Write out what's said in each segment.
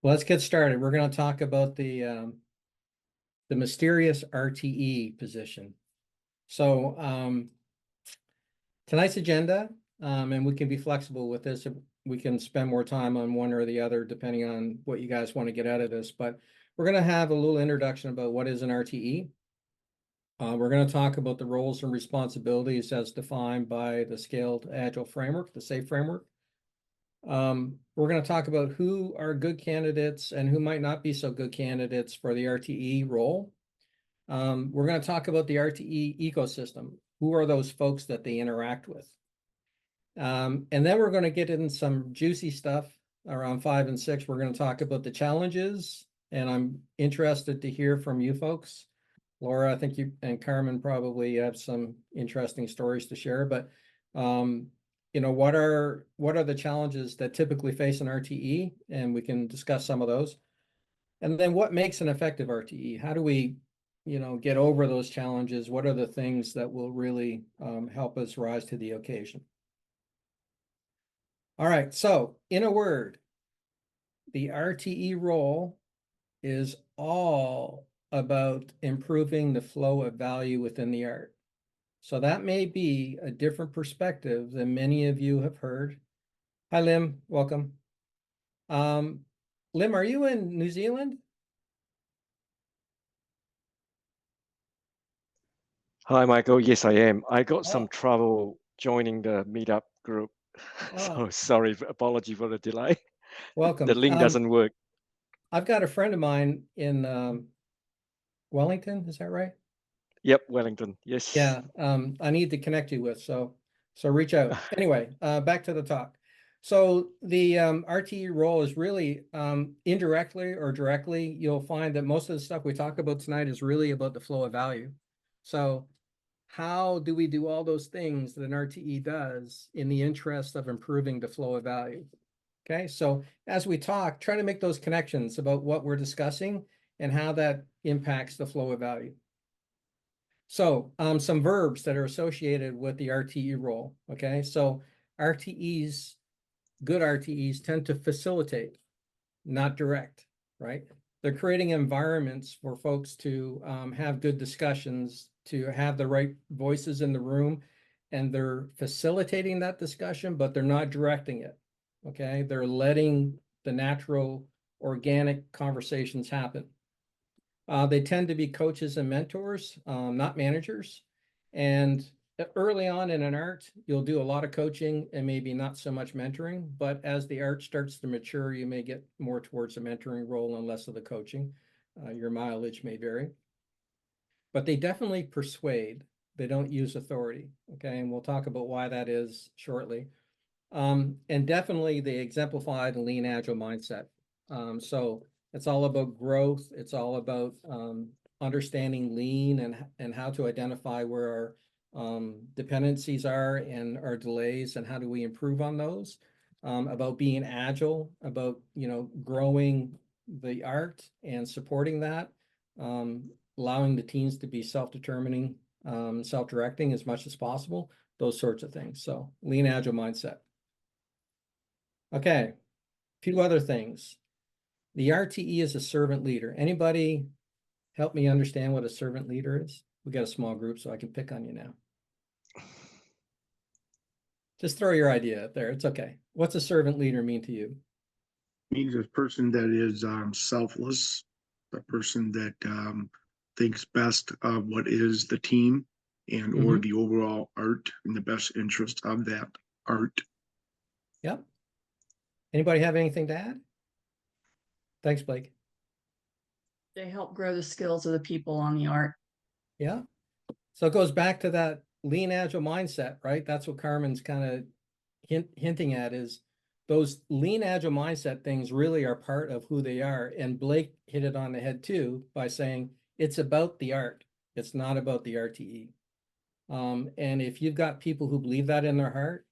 Let's get started. We're going to talk about the mysterious RTE position. So tonight's agenda, and we can be flexible with this. We can spend more time on one or the other depending on what you guys want to get out of this. But we're going to have a little introduction about what is an RTE. We're going to talk about the roles and responsibilities as defined by the Scaled Agile Framework, the SAFE framework. We're going to talk about who are good candidates and who might not be so good candidates for the RTE role. We're going to talk about the RTE ecosystem. Who are those folks that they interact with? And then we're going to get in some juicy stuff around 5 and 6. We're going to talk about the challenges, and I'm interested to hear from you folks. Laura, I think you and Carmen probably have some interesting stories to share, but what are the challenges that typically face an RTE? And we can discuss some of those. And then what makes an effective RTE? How do we, get over those challenges? What are the things that will really help us rise to the occasion? All right, so in a word, the RTE role is all about improving the flow of value within the art. So that may be a different perspective than many of you have heard. Hi, Lim, welcome. Lim, are you in New Zealand? Hi, Michael. Yes, I am. I got some trouble joining the meetup group. So sorry, apology for the delay. Welcome. The link doesn't work. I've got a friend of mine in Wellington, is that right? Yep, Wellington. Yes. Yeah, I need to connect you with, so reach out. Anyway, back to the talk. So the RTE role is really indirectly or directly, you'll find that most of the stuff we talk about tonight is really about the flow of value. So how do we do all those things that an RTE does in the interest of improving the flow of value? Okay, so as we talk, try to make those connections about what we're discussing and how that impacts the flow of value. So some verbs that are associated with the RTE role, okay? So RTEs, good RTEs tend to facilitate, not direct, right? They're creating environments for folks to have good discussions, to have the right voices in the room, and they're facilitating that discussion, but they're not directing it, okay? They're letting the natural, organic conversations happen. They tend to be coaches and mentors, not managers. And early on in an art, you'll do a lot of coaching and maybe not so much mentoring. But as the art starts to mature, you may get more towards a mentoring role and less of the coaching. Your mileage may vary. But they definitely persuade. They don't use authority. Okay, and we'll talk about why that is shortly. And definitely they exemplify the lean agile mindset. So it's all about growth. It's all about understanding lean and how to identify where our dependencies are and our delays and how do we improve on those. About being agile, about growing the art and supporting that, allowing the teams to be self-determining, self-directing as much as possible. Those sorts of things. So lean agile mindset. Okay, a few other things. The RTE is a servant leader. Anybody help me understand what a servant leader is? We got a small group, so I can pick on you now. Just throw your idea out there. It's okay. What's a servant leader mean to you? Means a person that is selfless, a person that thinks best of what is the team and or the overall art in the best interest of that art. Yep. Anybody have anything to add? Thanks, Blake. They help grow the skills of the people on the art. Yeah. So it goes back to that lean agile mindset, right? That's what Carmen's kind of hinting at, is those lean agile mindset things really are part of who they are. And Blake hit it on the head too by saying it's about the art. It's not about the RTE. And if you've got people who believe that in their heart,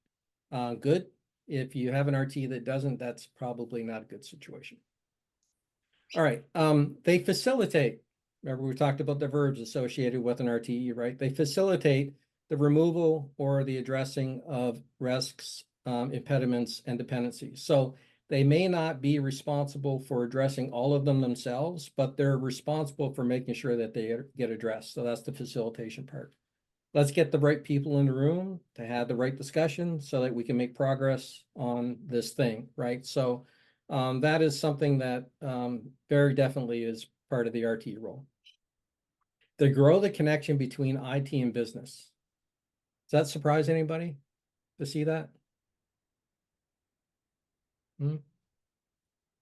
good. If you have an RTE that doesn't, that's probably not a good situation. All right, they facilitate. Remember, we talked about the verbs associated with an RTE, right? They facilitate the removal or the addressing of risks, impediments, and dependencies. So They may not be responsible for addressing all of them themselves, but they're responsible for making sure that they get addressed. So that's the facilitation part. Let's get the right people in the room to have the right discussion so that we can make progress on this thing, right? So that is something that very definitely is part of the RTE role. To grow the connection between IT and business. Does that surprise anybody to see that?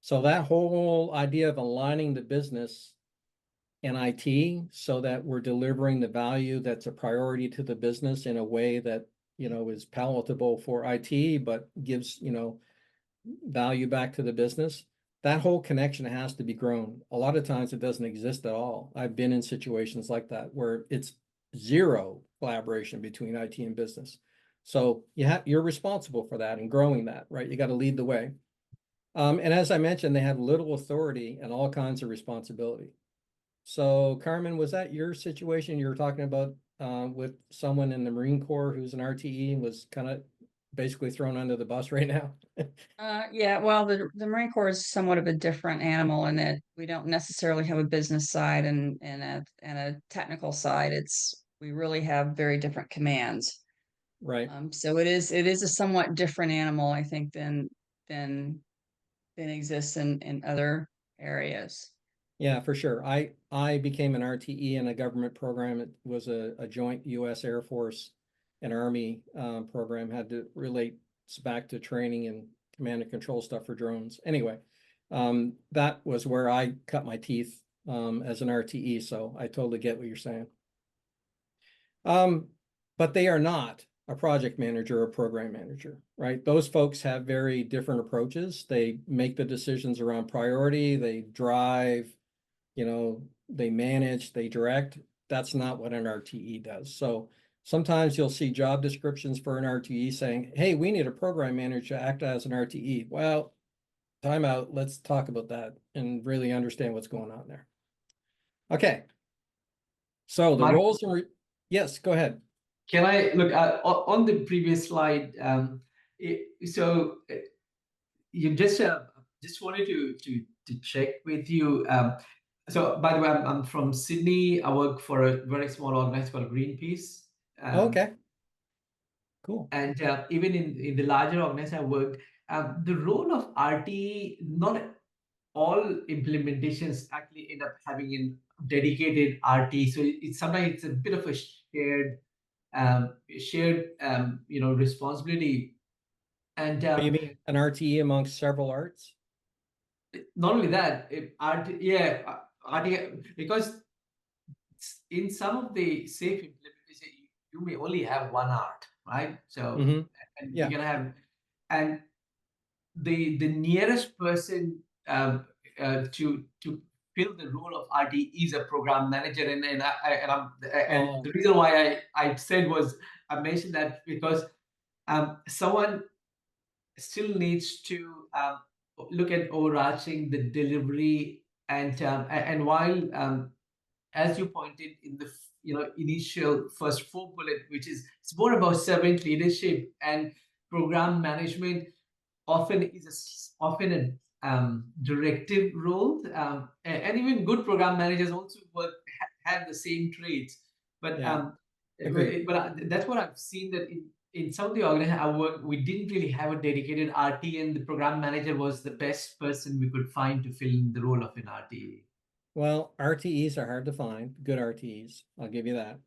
So that whole idea of aligning the business and IT so that we're delivering the value that's a priority to the business in a way that, you know, is palatable for IT, but gives, you know, value back to the business. That whole connection has to be grown. A lot of times it doesn't exist at all. I've been in situations like that where it's zero collaboration between IT and business. So you're responsible for that and growing that, right? You got to lead the way. And as I mentioned, they have little authority and all kinds of responsibility. So Carmen, was that your situation you were talking about with someone in the Marine Corps who's an RTE and was kind of basically thrown under the bus right now? Yeah, well, the Marine Corps is somewhat of a different animal in that we don't necessarily have a business side and a technical side. We really have very different commands. Right. So it is a somewhat different animal, I think, than exists in other areas. Yeah, for sure. I became an RTE in a government program. It was a joint U.S. Air Force and Army program, had to relate back to training and command and control stuff for drones. Anyway, that was where I cut my teeth as an RTE. So I totally get what you're saying. But they are not a project manager or program manager, right? Those folks have very different approaches. They make the decisions around priority, they drive, you know, they manage, they direct. That's not what an RTE does. So sometimes you'll see job descriptions for an RTE saying, hey, we need a program manager to act as an RTE. Well, time out. Let's talk about that and really understand what's going on there. Okay. So the roles and yes, go ahead. Can I look on the previous slide? You just wanted to check with you. So by the way, I'm from Sydney. I work for a very small organization called Greenpeace. Okay. Cool. And even in the larger organization I worked, the role of RTE, not all implementations actually end up having a dedicated RTE. So sometimes it's a bit of a shared responsibility. And you mean an RTE amongst several arts? Not only that, RTE, because in some of the safe implementation, you may only have one art, right? So and you're gonna have, and the nearest person to fill the role of RTE is a program manager, and the reason why I said was I mentioned that because someone still needs to look at overarching the delivery and while as you pointed in the initial first 4 bullet, which is it's more about servant leadership and program management, often a directive role, and even good program managers also have the same traits, but that's what I've seen, that in some of the organizations I work, we didn't really have a dedicated RT, and the program manager was the best person we could find to fill in the role of an RTE. Well, RTEs are hard to find, good RTEs, I'll give you that.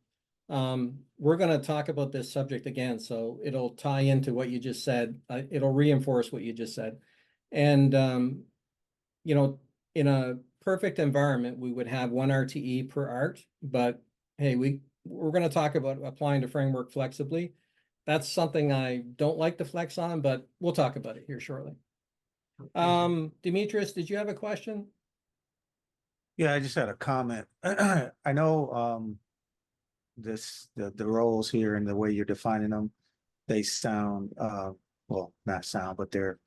We're going to talk about this subject again, so it'll tie into what you just said. It'll reinforce what you just said. And, you know, in a perfect environment, we would have one RTE per art, but hey, we're going to talk about applying the framework flexibly. That's something I don't like to flex on, but we'll talk about it here shortly. Demetrius, did you have a question? Yeah, I just had a comment. I know the roles here and the way you're defining them, they sound well, not sound, but they're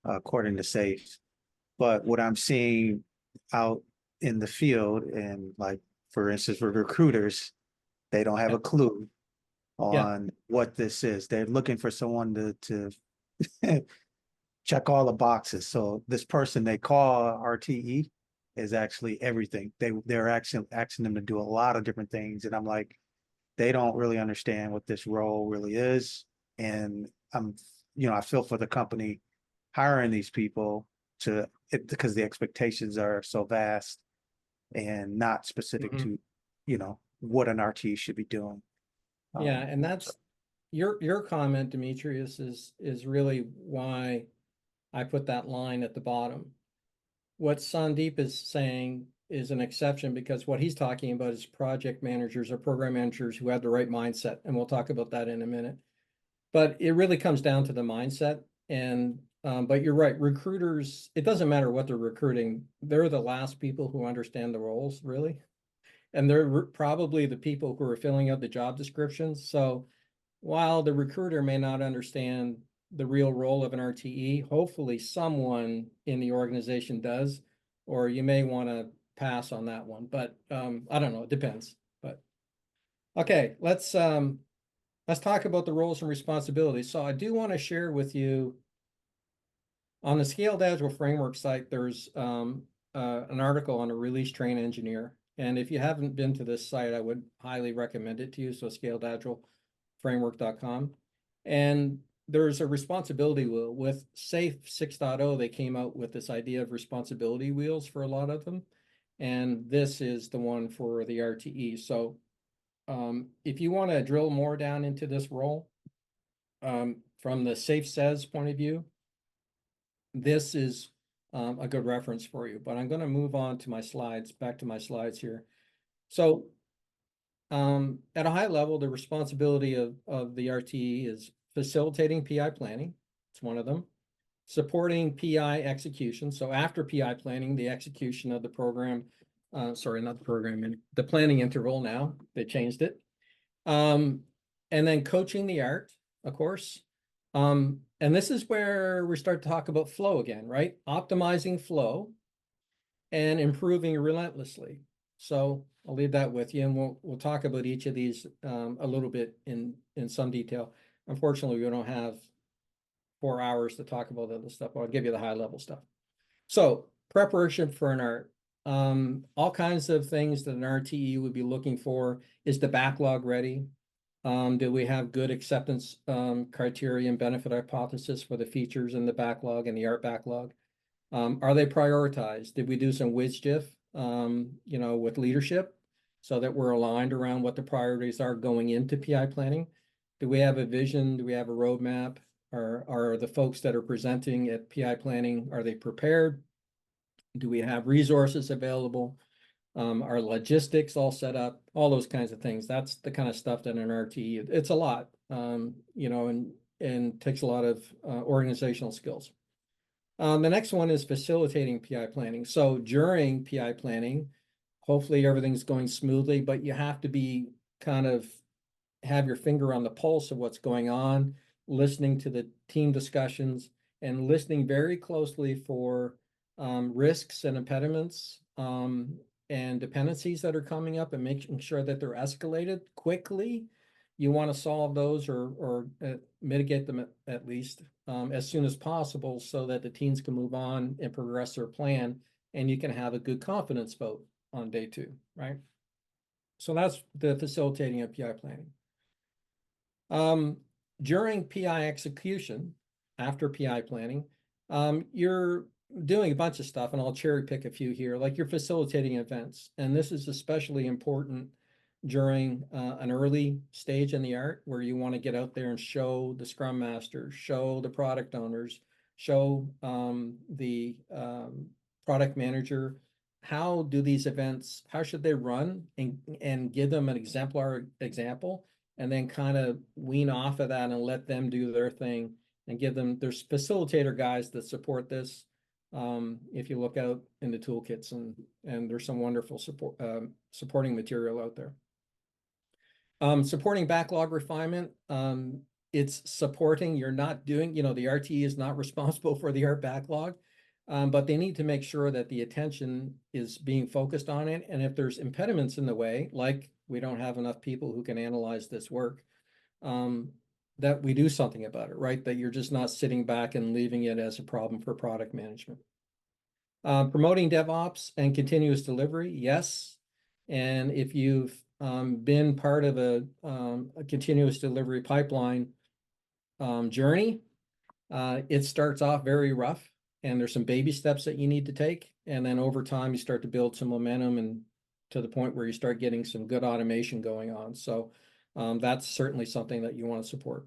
according to SAFE. But what I'm seeing out in the field, and like for instance, for recruiters, they don't have a clue on what this is. They're looking for someone to check all the boxes. So this person they call RTE is actually everything. They're actually asking them to do a lot of different things. And I'm like, they don't really understand what this role really is. And I feel for the company hiring these people because the expectations are so vast and not specific to, what an RTE should be doing. Yeah, and that's your comment, Demetrius, is really why I put that line at the bottom. What Sandeep is saying is an exception because what he's talking about is project managers or program managers who have the right mindset, and we'll talk about that in a minute. But it really comes down to the mindset. And but you're right, recruiters, it doesn't matter what they're recruiting, they're the last people who understand the roles, really. And they're probably the people who are filling out the job descriptions. So while the recruiter may not understand the real role of an RTE, hopefully someone in the organization does, or you may want to pass on that one. But I don't know, it depends. But okay, let's talk about the roles and responsibilities. So I do want to share with you on the Scaled Agile Framework site, there's an article on a release train engineer. And if you haven't been to this site, I would highly recommend it to you. So scaledagileFramework.com. And there's a responsibility wheel. With SAFe 6.0, they came out with this idea of responsibility wheels for a lot of them. And this is the one for the RTE. So if you want to drill more down into this role, from the SAFe Says point of view, this is a good reference for you. But I'm going to move on to my slides, back to my slides here. So at a high level, the responsibility of the RTE is facilitating PI planning. It's one of them. Supporting PI execution. So after PI planning, the execution of the program, sorry, not the program, the planning interval now, they changed it. And then coaching the art, of course. And this is where we start to talk about flow again, right? Optimizing flow and improving relentlessly. So I'll leave that with you, and we'll talk about each of these a little bit in some detail. Unfortunately, we don't have 4 hours to talk about other stuff, but I'll give you the high level stuff. So preparation for an art. All kinds of things that an RTE would be looking for. Is the backlog ready? Do we have good acceptance criteria and benefit hypothesis for the features in the backlog and the art backlog? Are they prioritized? Did we do some WSJIF, with leadership so that we're aligned around what the priorities are going into PI planning? Do we have a vision? Do we have a roadmap? Are the folks that are presenting at PI planning, are they prepared? Do we have resources available? Our logistics all set up, all those kinds of things. That's the kind of stuff that an RTE, it's a lot, and takes a lot of organizational skills. The next one is facilitating PI planning. So during PI planning, hopefully everything's going smoothly, but you have to be kind of have your finger on the pulse of what's going on, listening to the team discussions and listening very closely for risks and impediments and dependencies that are coming up and making sure that they're escalated quickly. You want to solve those or mitigate them at least as soon as possible so that the teams can move on and progress their plan and you can have a good confidence vote on day 2, right? So that's the facilitating of PI planning. During PI execution, after PI planning, you're doing a bunch of stuff, and I'll cherry pick a few here, like you're facilitating events. And this is especially important during an early stage in the art where you want to get out there and show the Scrum Masters, show the product owners, show the product manager, how do these events, how should they run, and give them an exemplar example, and then kind of wean off of that and let them do their thing and give them, there's facilitator guys that support this. If you look out in the toolkits and there's some wonderful supporting material out there. Supporting backlog refinement. It's supporting, you're not doing, the RTE is not responsible for the art backlog, but they need to make sure that the attention is being focused on it. And if there's impediments in the way, like we don't have enough people who can analyze this work, that we do something about it, right? That you're just not sitting back and leaving it as a problem for product management. Promoting DevOps and continuous delivery, yes. And if you've been part of a continuous delivery pipeline journey, it starts off very rough, and there's some baby steps that you need to take. And then over time, you start to build some momentum and to the point where you start getting some good automation going on. So that's certainly something that you want to support.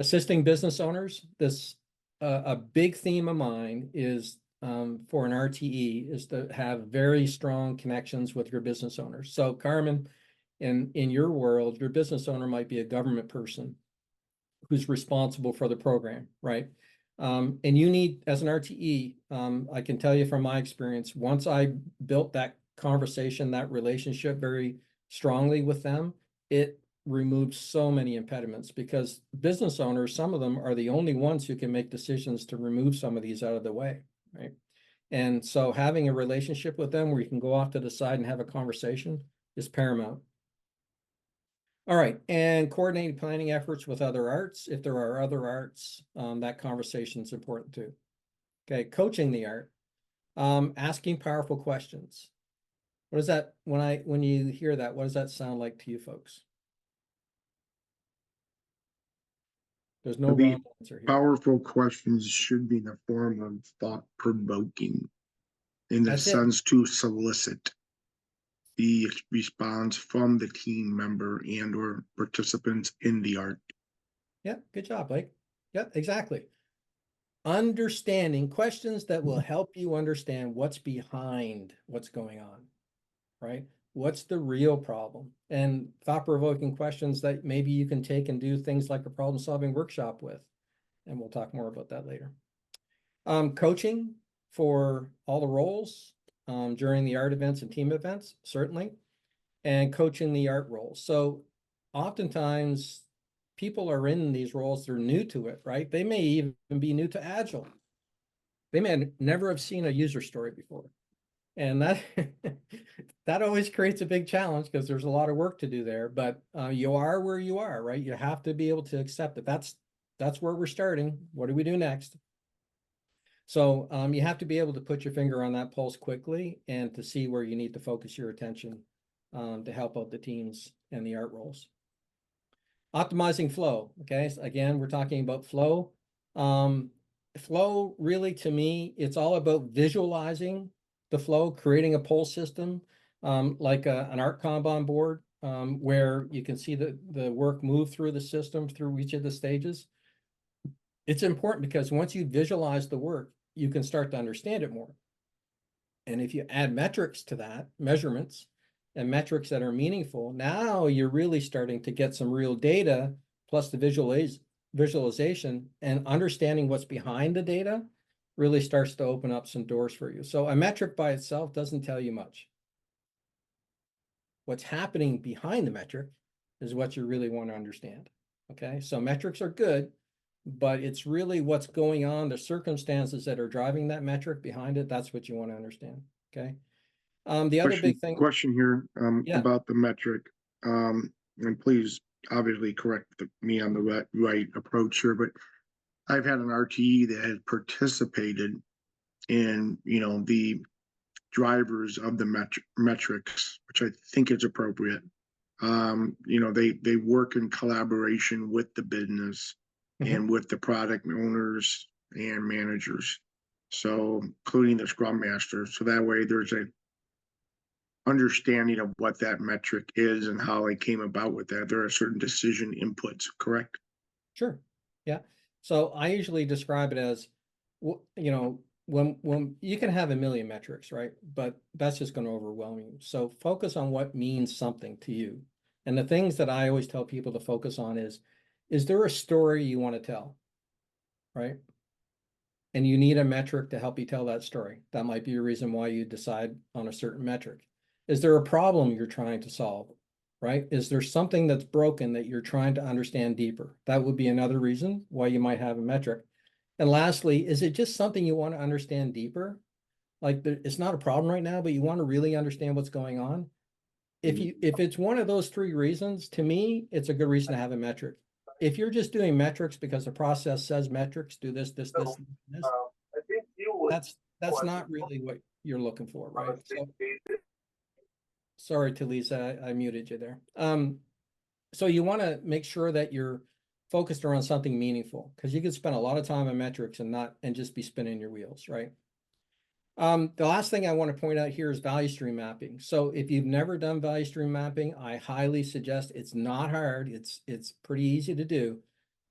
Assisting business owners, this a big theme of mine is for an RTE is to have very strong connections with your business owners. So Carmen, in your world, your business owner might be a government person who's responsible for the program, right? And you need, as an RTE, I can tell you from my experience, once I built that conversation, that relationship very strongly with them, it removes so many impediments, because business owners, some of them are the only ones who can make decisions to remove some of these out of the way, right? And so having a relationship with them where you can go off to the side and have a conversation is paramount. All right, and coordinating planning efforts with other arts. If there are other arts, that conversation is important too. Okay, coaching the art, asking powerful questions. What is that, when you hear that, what does that sound like to you folks? There's no wrong answer here. Powerful questions should be in the form of thought-provoking, in the sense to solicit the response from the team member and or participants in the art. Yeah, good job, Blake. Yeah, exactly. Understanding questions that will help you understand what's behind what's going on, right? What's the real problem? And thought-provoking questions that maybe you can take and do things like a problem-solving workshop with. And we'll talk more about that later. Coaching for all the roles during the art events and team events, certainly. And coaching the art roles. So oftentimes people are in these roles, they're new to it, right? They may even be new to Agile. They may never have seen a user story before. And that that always creates a big challenge, because there's a lot of work to do there, but you are where you are, right? You have to be able to accept it. That's where we're starting. What do we do next? So you have to be able to put your finger on that pulse quickly and to see where you need to focus your attention to help out the teams and the art roles. Optimizing flow. Okay, so again, we're talking about flow. Flow, really, to me, it's all about visualizing the flow, creating a pull system, like an art Kanban board, where you can see the work move through the system, through each of the stages. It's important because once you visualize the work, you can start to understand it more. And if you add metrics to that, measurements and metrics that are meaningful, now you're really starting to get some real data, plus the visualization, and understanding what's behind the data really starts to open up some doors for you. So a metric by itself doesn't tell you much. What's happening behind the metric is what you really want to understand. Okay, so metrics are good, but it's really what's going on, the circumstances that are driving that metric behind it. That's what you want to understand. Okay. The other big thing. Question here about the metric, and please obviously correct me on the right approach here, but I've had an RTE that has participated in, the drivers of the metrics, which I think is appropriate. They work in collaboration with the business and with the product owners and managers, so including the Scrum Master. So that way there's a understanding of what that metric is and how it came about with that. There are certain decision inputs, correct? Sure. Yeah. So I usually describe it as, when you can have a million metrics, right? But that's just going to overwhelm you. So focus on what means something to you. And the things that I always tell people to focus on is there a story you want to tell, right? And you need a metric to help you tell that story. That might be a reason why you decide on a certain metric. Is there a problem you're trying to solve, right? Is there something that's broken that you're trying to understand deeper? That would be another reason why you might have a metric. And lastly, is it just something you want to understand deeper? Like it's not a problem right now, but you want to really understand what's going on. If it's one of those three reasons, to me, it's a good reason to have a metric. if you're just doing metrics because the process says metrics, do this, this, this, this, that's not really what you're looking for, right? So, sorry, Talisa, I muted you there. So you want to make sure that you're focused around something meaningful, because you could spend a lot of time on metrics and just be spinning your wheels, right? The last thing I want to point out here is value stream mapping. So if you've never done value stream mapping, I highly suggest. It's not hard. It's pretty easy to do,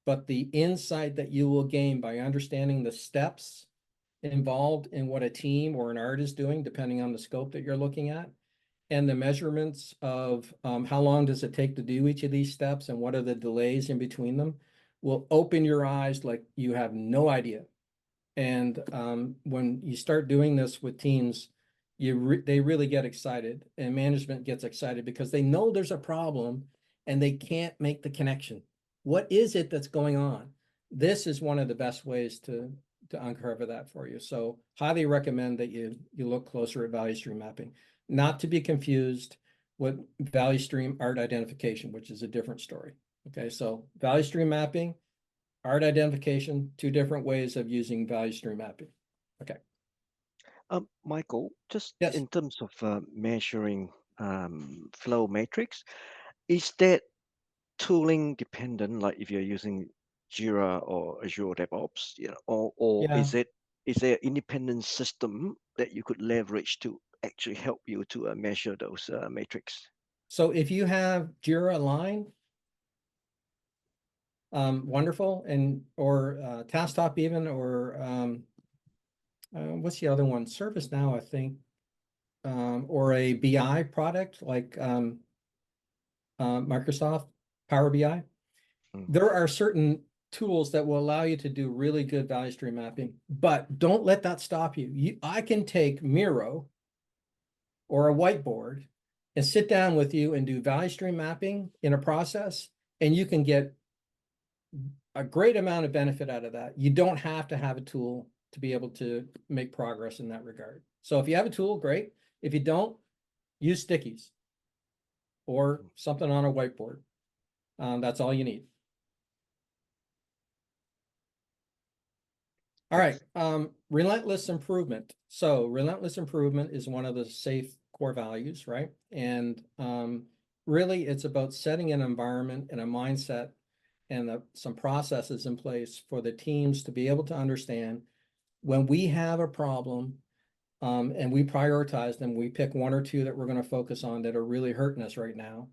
but the insight that you will gain by understanding the steps involved in what a team or an art is doing, depending on the scope that you're looking at, and the measurements of how long does it take to do each of these steps and what are the delays in between them, will open your eyes like you have no idea. And when you start doing this with teams, they really get excited, and management gets excited because they know there's a problem and they can't make the connection. What is it that's going on? This is one of the best ways to uncover that for you. So highly recommend that you look closer at value stream mapping, not to be confused with value stream art identification, which is a different story. Okay, so value stream mapping, art identification, two different ways of using value stream mapping. Okay. Michael, just Yes. in terms of measuring flow matrix, is that tooling dependent? Like if you're using Jira or Azure DevOps, you know, or Yeah. is there an independent system that you could leverage to actually help you to measure those metrics? So if you have Jira Align, wonderful, or TaskTop even, or what's the other one? ServiceNow, I think, or a BI product like Microsoft Power BI. There are certain tools that will allow you to do really good value stream mapping, but don't let that stop you. I can take Miro or a whiteboard and sit down with you and do value stream mapping in a process, and you can get a great amount of benefit out of that. You don't have to have a tool to be able to make progress in that regard. So if you have a tool, great. If you don't, use stickies or something on a whiteboard. That's all you need. All right, relentless improvement. So relentless improvement is one of the SAFe core values, right? And really it's about setting an environment and a mindset and some processes in place for the teams to be able to understand when we have a problem and we prioritize them, we pick one or two that we're going to focus on that are really hurting us right now.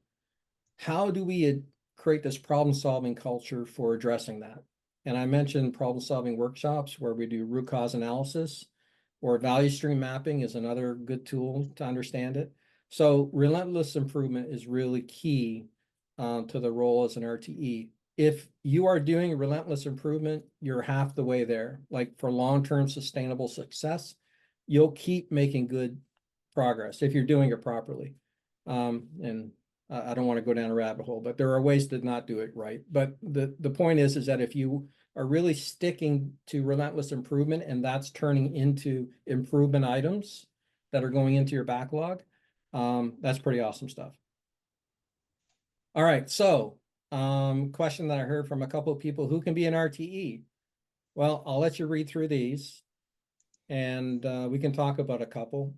How do we create this problem-solving culture for addressing that? And I mentioned problem-solving workshops where we do root cause analysis, or value stream mapping is another good tool to understand it. So relentless improvement is really key to the role as an RTE. If you are doing relentless improvement, you're half the way there. Like for long-term sustainable success, you'll keep making good progress if you're doing it properly. And I don't want to go down a rabbit hole, but there are ways to not do it right. But the point is that if you are really sticking to relentless improvement and that's turning into improvement items that are going into your backlog, that's pretty awesome stuff. All right, so question that I heard from a couple of people: who can be an RTE? Well, I'll let you read through these, and we can talk about a couple.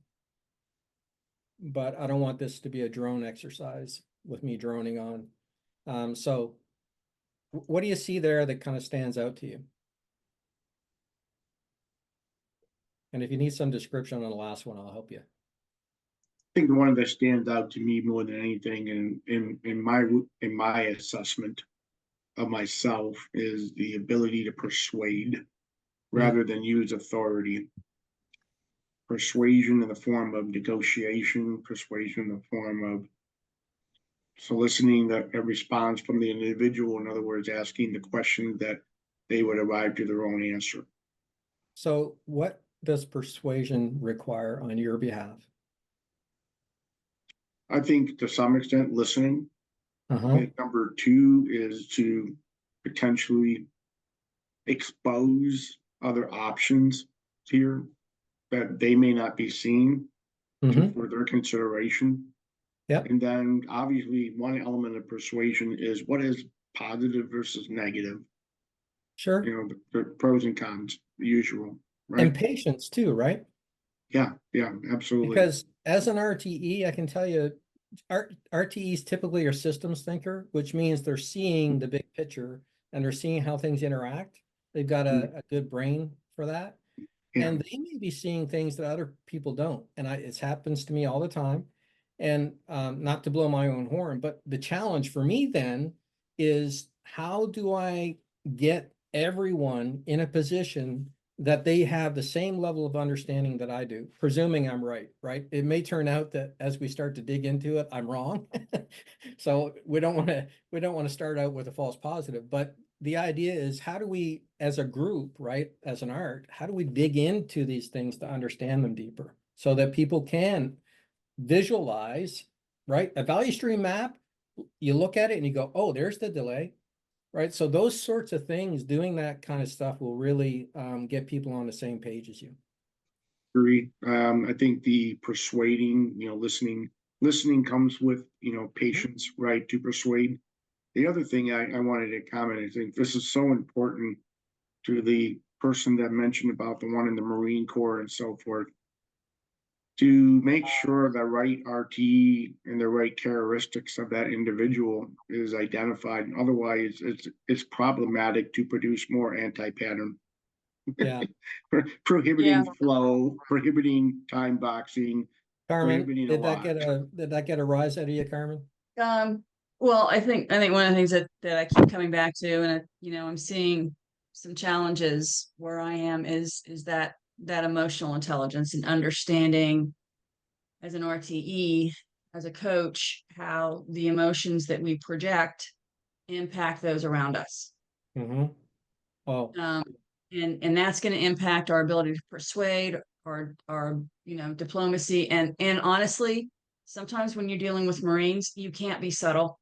But I don't want this to be a drone exercise with me droning on. So what do you see there that kind of stands out to you? And if you need some description on the last one, I'll help you. I think the one that stands out to me more than anything in my assessment of myself is the ability to persuade rather than use authority. Persuasion in the form of negotiation, persuasion in the form of soliciting a response from the individual. In other words, asking the question that they would arrive to their own answer. So what does persuasion require on your behalf? I think to some extent listening. Number two is to potentially expose other options here that they may not be seeing for their consideration. Yeah. And then obviously one element of persuasion is what is positive versus negative. Sure. You know, the pros and cons, the usual, right? And patience too, right? Yeah, absolutely. Because as an RTE, I can tell you, RTEs typically are systems thinker, which means they're seeing the big picture and they're seeing how things interact. They've got a good brain for that. Yeah. And they may be seeing things that other people don't. And it happens to me all the time. And not to blow my own horn, but the challenge for me then is how do I get everyone in a position that they have the same level of understanding that I do, presuming I'm right? It may turn out that as we start to dig into it, I'm wrong. So we don't want to start out with a false positive, but the idea is how do we, as a group, right, as an art, how do we dig into these things to understand them deeper so that people can visualize, right? A value stream map, you look at it and you go, oh, there's the delay, right? So those sorts of things, doing that kind of stuff will really get people on the same page as you. Agree. I think the persuading, listening comes with, patience, right, to persuade. The other thing I wanted to comment, I think this is so important to the person that mentioned about the one in the Marine Corps and so forth, to make sure the right RTE and the right characteristics of that individual is identified. Otherwise, it's problematic to produce more anti-pattern. Yeah. Prohibiting flow, prohibiting time boxing, Carmen, prohibiting did that get a rise out of you, Carmen? Well, I think one of the things that I keep coming back to, and I'm seeing some challenges where I am is that emotional intelligence and understanding as an RTE, as a coach, how the emotions that we project impact those around us. Mm-hmm. Oh. And that's going to impact our ability to persuade, our diplomacy, and honestly, sometimes when you're dealing with Marines, you can't be subtle.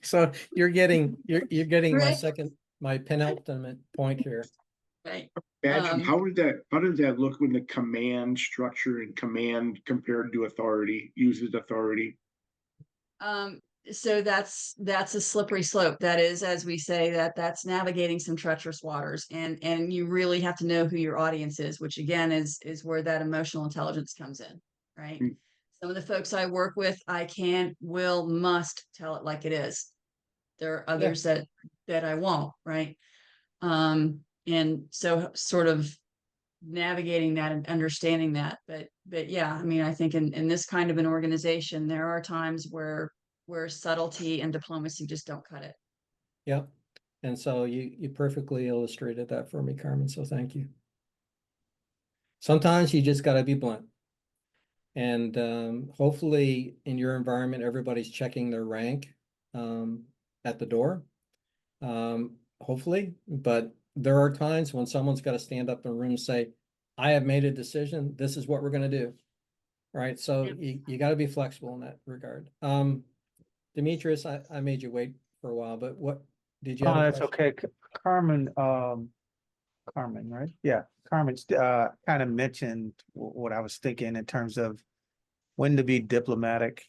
So you're getting Right. my penultimate point here. Right. Imagine how does that look when the command structure and command compared to authority uses authority? So that's a slippery slope. That is, as we say, that's navigating some treacherous waters, and you really have to know who your audience is, which again is where that emotional intelligence comes in, right? Mm. Some of the folks I work with, I must tell it like it is. There are others that I won't, right? And so sort of navigating that and understanding that, but yeah, I mean, I think in this kind of an organization, there are times where subtlety and diplomacy just don't cut it. Yep. And so you perfectly illustrated that for me, Carmen. So thank you. Sometimes you just got to be blunt. And hopefully in your environment, everybody's checking their rank at the door. Hopefully, but there are times when someone's got to stand up in a room and say, I have made a decision. This is what we're going to do. Right. So you got to be flexible in that regard. Demetrius, I made you wait for a while, but what did you have? Oh, that's okay. Carmen, right? Yeah. Carmen kind of mentioned what I was thinking in terms of when to be diplomatic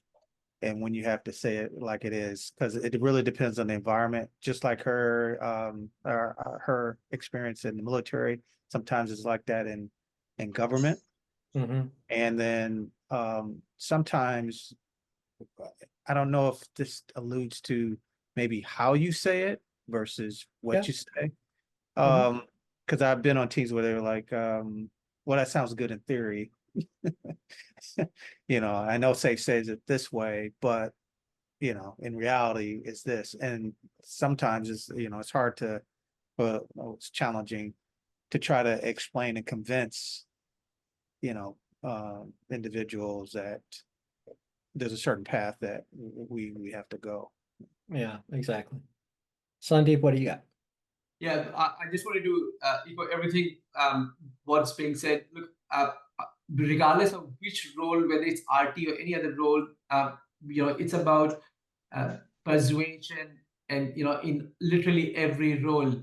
and when you have to say it like it is, because it really depends on the environment. Just like her experience in the military, sometimes it's like that in government. Mm-hmm. And then sometimes, I don't know if this alludes to maybe how you say it versus what you say. Because I've been on teams where they're like, well, that sounds good in theory. I know Safe says it this way, but in reality it's this. And sometimes it's hard to, it's challenging to try to explain and convince individuals that there's a certain path that we have to go. Yeah, exactly. Sandeep, what do you got? Yeah, I just wanted to echo everything what's being said. Look, regardless of which role, whether it's RT or any other role, it's about persuasion, and in literally every role.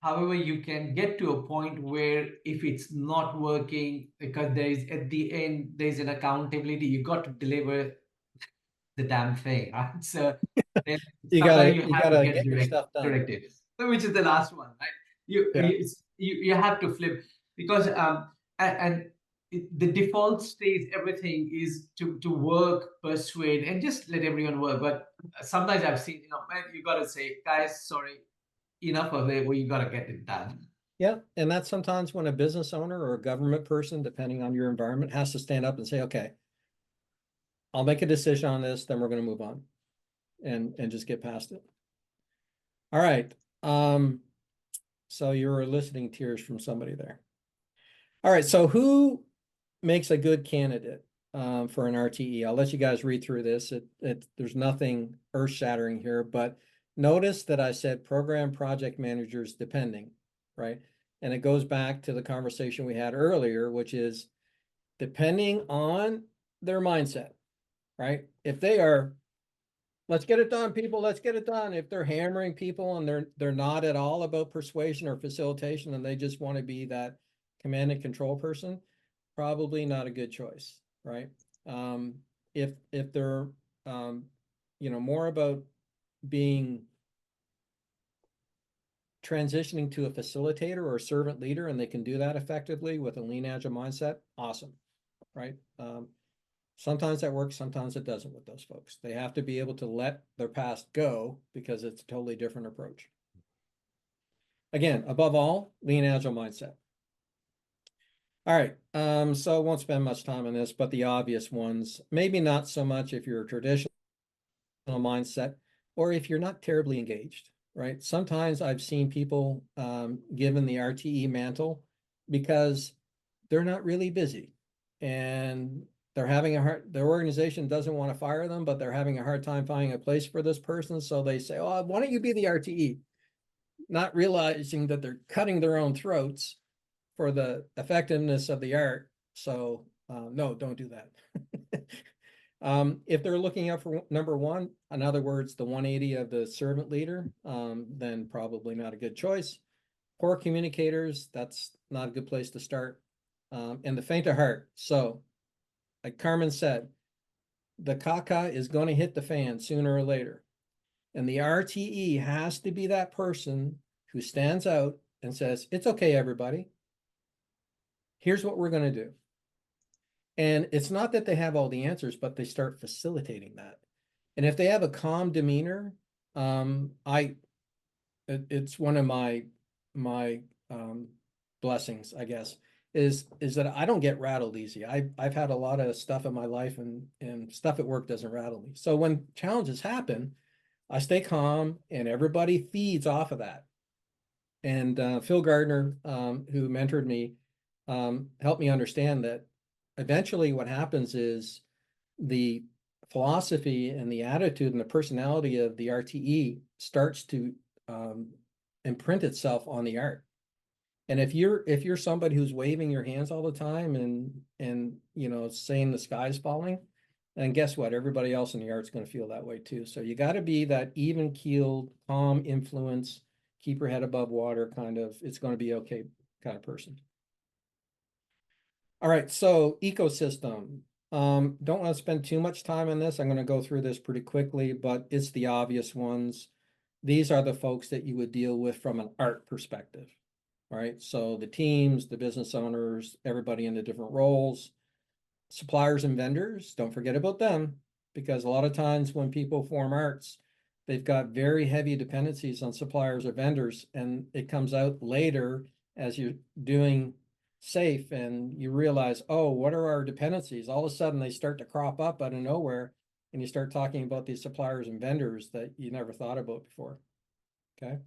However, you can get to a point where if it's not working, because at the end there's an accountability, you got to deliver the damn thing, right? So then You sometimes gotta you have to get get your stuff done. directed. So which is the last one, right? Yeah. You have to flip because and the default state everything is to work, persuade, and just let everyone work. But sometimes I've seen, man, you gotta say, guys, sorry, enough of it. You gotta get it done. Yeah, and that's sometimes when a business owner or a government person, depending on your environment, has to stand up and say, okay, I'll make a decision on this, then we're going to move on and just get past it. All right. So you're eliciting tears from somebody there. All right, so who makes a good candidate for an RTE? I'll let you guys read through this. There's nothing earth-shattering here, but notice that I said program project managers depending, right? And it goes back to the conversation we had earlier, which is depending on their mindset, right? If they are, let's get it done, people, let's get it done. If they're hammering people and they're not at all about persuasion or facilitation and they just want to be that command and control person, probably not a good choice, right? If they're more about being transitioning to a facilitator or a servant leader and they can do that effectively with a lean agile mindset, awesome, right? Sometimes that works, sometimes it doesn't with those folks. They have to be able to let their past go because it's a totally different approach. Again, above all, lean agile mindset. All right, so I won't spend much time on this, but the obvious ones, maybe not so much if you're a traditional mindset or if you're not terribly engaged, right? Sometimes I've seen people given the RTE mantle because they're not really busy and they're having their organization doesn't want to fire them, but they're having a hard time finding a place for this person. So they say, oh, why don't you be the RTE? Not realizing that they're cutting their own throats for the effectiveness of the art. So no, don't do that. If they're looking out for number one, in other words, the 180 of the servant leader, then probably not a good choice. Poor communicators, that's not a good place to start. And the faint of heart. So, like Carmen said, the caca is going to hit the fan sooner or later. And the RTE has to be that person who stands out and says, it's okay, everybody. Here's what we're going to do. And it's not that they have all the answers, but they start facilitating that. And if they have a calm demeanor, it's one of my blessings, I guess, is that I don't get rattled easy. I've had a lot of stuff in my life and stuff at work doesn't rattle me. So when challenges happen, I stay calm and everybody feeds off of that. And Phil Gardner, who mentored me, helped me understand that eventually what happens is the philosophy and the attitude and the personality of the RTE starts to imprint itself on the art. And if you're somebody who's waving your hands all the time and saying the sky's falling, then guess what? Everybody else in the art's going to feel that way too. So you got to be that even-keeled, calm influence, keep your head above water kind of, it's going to be okay kind of person. All right, so ecosystem. Don't want to spend too much time on this. I'm going to go through this pretty quickly, but it's the obvious ones. These are the folks that you would deal with from an art perspective. All right, so the teams, the business owners, everybody in the different roles, suppliers and vendors, don't forget about them, because a lot of times when people form arts, they've got very heavy dependencies on suppliers or vendors, and it comes out later as you're doing safe and you realize, oh, what are our dependencies? All of a sudden they start to crop up out of nowhere and you start talking about these suppliers and vendors that you never thought about before. Okay.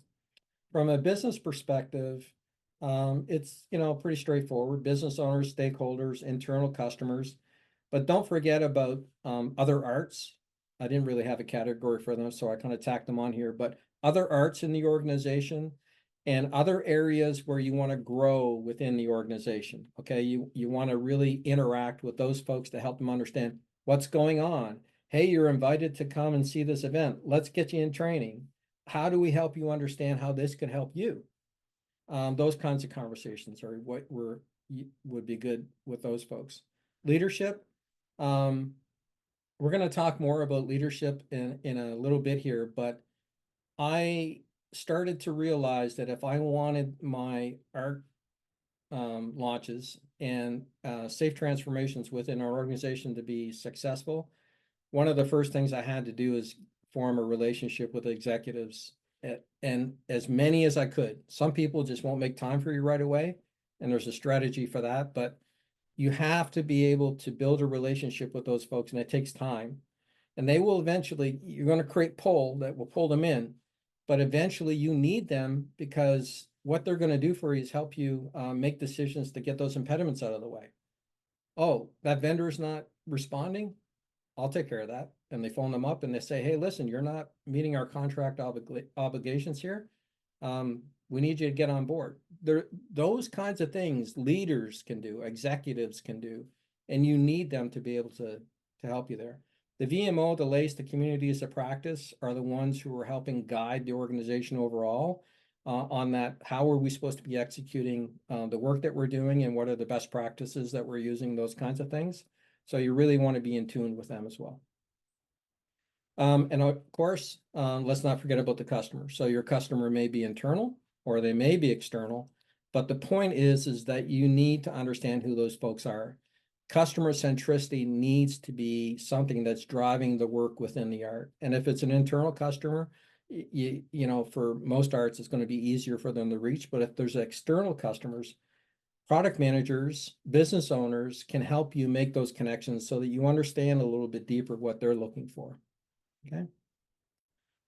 From a business perspective, it's pretty straightforward. Business owners, stakeholders, internal customers, but don't forget about other arts. I didn't really have a category for them, so I kind of tacked them on here, but other arts in the organization and other areas where you want to grow within the organization. Okay, you want to really interact with those folks to help them understand what's going on. Hey, you're invited to come and see this event. Let's get you in training. How do we help you understand how this could help you? Those kinds of conversations are what would be good with those folks. Leadership. we're going to talk more about leadership in a little bit here, but I started to realize that if I wanted my art launches and safe transformations within our organization to be successful, one of the first things I had to do is form a relationship with executives, and as many as I could. Some people just won't make time for you right away, and there's a strategy for that, but you have to be able to build a relationship with those folks, and it takes time. And they will eventually, you're going to create pull that will pull them in, but eventually you need them, because what they're going to do for you is help you make decisions to get those impediments out of the way. Oh, that vendor is not responding? I'll take care of that. And they phone them up and they say, hey, listen, you're not meeting our contract obligations here. We need you to get on board. Those kinds of things leaders can do, executives can do, and you need them to be able to help you there. The VMO, the LACE, the communities of practice are the ones who are helping guide the organization overall on that. How are we supposed to be executing the work that we're doing, and what are the best practices that we're using, those kinds of things. So you really want to be in tune with them as well. And of course, let's not forget about the customer. So your customer may be internal or they may be external, but the point is that you need to understand who those folks are. Customer centricity needs to be something that's driving the work within the art. And if it's an internal customer, you know, for most arts, it's going to be easier for them to reach. But if there's external customers, product managers, business owners can help you make those connections so that you understand a little bit deeper what they're looking for. Okay.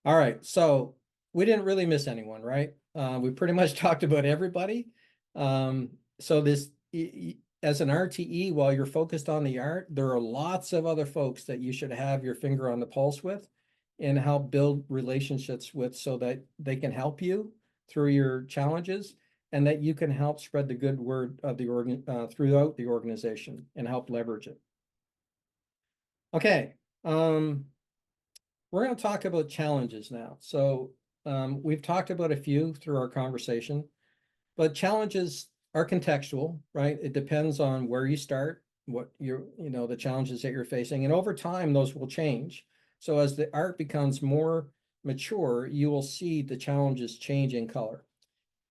All right. So we didn't really miss anyone, right? We pretty much talked about everybody. So this, as an RTE, while you're focused on the art, there are lots of other folks that you should have your finger on the pulse with and help build relationships with, so that they can help you through your challenges, and that you can help spread the good word of the throughout the organization and help leverage it. Okay, we're going to talk about challenges now. So we've talked about a few through our conversation, but challenges are contextual, right? It depends on where you start, what the challenges that you're facing, and over time those will change. So as the art becomes more mature, you will see the challenges change in color.